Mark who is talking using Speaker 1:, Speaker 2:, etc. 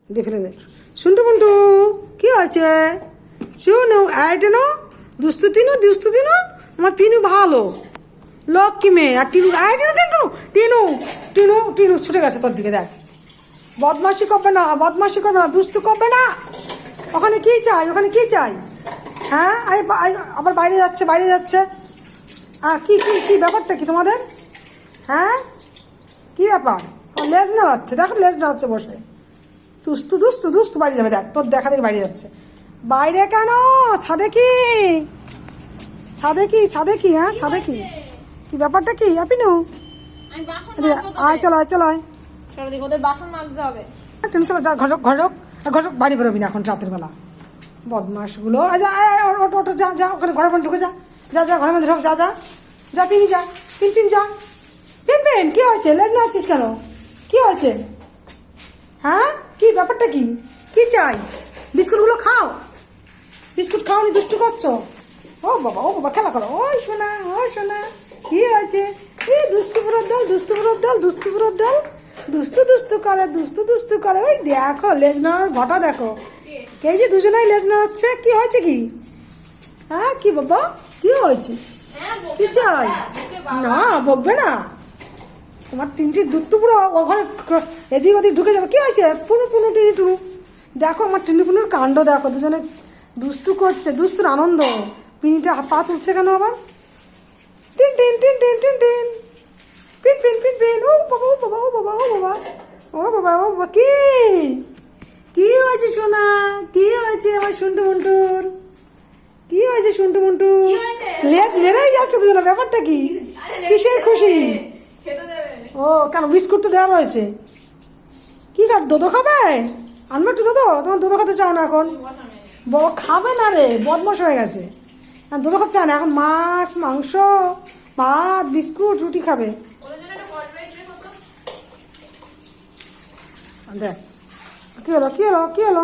Speaker 1: দেখে দেখ শুনটু মুন্টু কি হয়েছে? শুনো আইটেনো দুস্তু তিনু আমার পিনু ভালো লক্ষ্মী মেয়ে। আর টিনু আইটেনো টিনু টিনু টিনু টিনু ছুটে গেছে তোর দিকে। দেখ বদমাশি করবে না, দুস্তু করবে না। ওখানে কি চাই? হ্যাঁ আবার বাইরে যাচ্ছে। কি কি কি ব্যাপারটা কি তোমাদের? হ্যাঁ কি ব্যাপার? লেজ নাড়াচ্ছে, দেখো লেজ নাড়াচ্ছে বসে। দুস্তু বাড়ি যাবে। দেখ তোর দেখা দেখে বাইরে যাচ্ছে। বাইরে কেন? ছাদে কি? হ্যাঁ ছাদে কি কি ব্যাপারটা কি? আপিনু আয় চল আয় চলো যা ঘর বাড়ি বেরোবি না এখন রাতের বেলা। বদমাশগুলো ওটো যা ওখানে ঘরের মধ্যে ঢুকে যা ঘরের মধ্যে ঢোক যা পিন যা পিন কি হয়েছে? লেজ নাড়ছিস কেন? কি হয়েছে? হ্যাঁ কি ব্যাপারটা কি? কি চাই? বিস্কুটগুলো খাও। বিস্কুট খাওনি, দুষ্টু করছো। ও বাবা খেলা করো। ওই শোনা কি হয়েছে? এই দুস্তু পুরোর দল দুস্তু করে। ওই দেখো লেজ নাড়ার ঘটা দেখো। এই যে দুজনেই লেজ নাড়াচ্ছে। কি হয়েছে কি? হ্যাঁ কি বাবা কি হয়েছে? কি চাই? না বকবে না। তোমার তিনটি দুস্তু পুরো ওখানে এদিক ওদিক ঢুকে যাবে। কি হয়েছে? পুনু টুনু দেখো আমার পুনুর কাণ্ড দেখো। দুজনে দুস্তু করছে, দুস্তুর আনন্দ। পিনিটা পা তুলছে কেন আবার? টিন পিন ও বাবা কি হয়েছে সোনা? কি হয়েছে আমার শুন্টু মুন্টুর? কি হয়েছে শুন্টু মুন্টু? লেজ নেড়েই যাচ্ছে দুজনে। ব্যাপারটা কি? কিসের খুশি? ও কেন বিস্কুট তো দেওয়া রয়েছে। কি দোদো খাবে? আনবে একটু দোদো? তোমার দোদো খেতে চাও না এখন? খাবে না রে, বদমাশ হয়ে গেছে। দোদো খেতে চায় না এখন। মাছ মাংস ভাত বিস্কুট রুটি খাবে। দেখ কি হলো?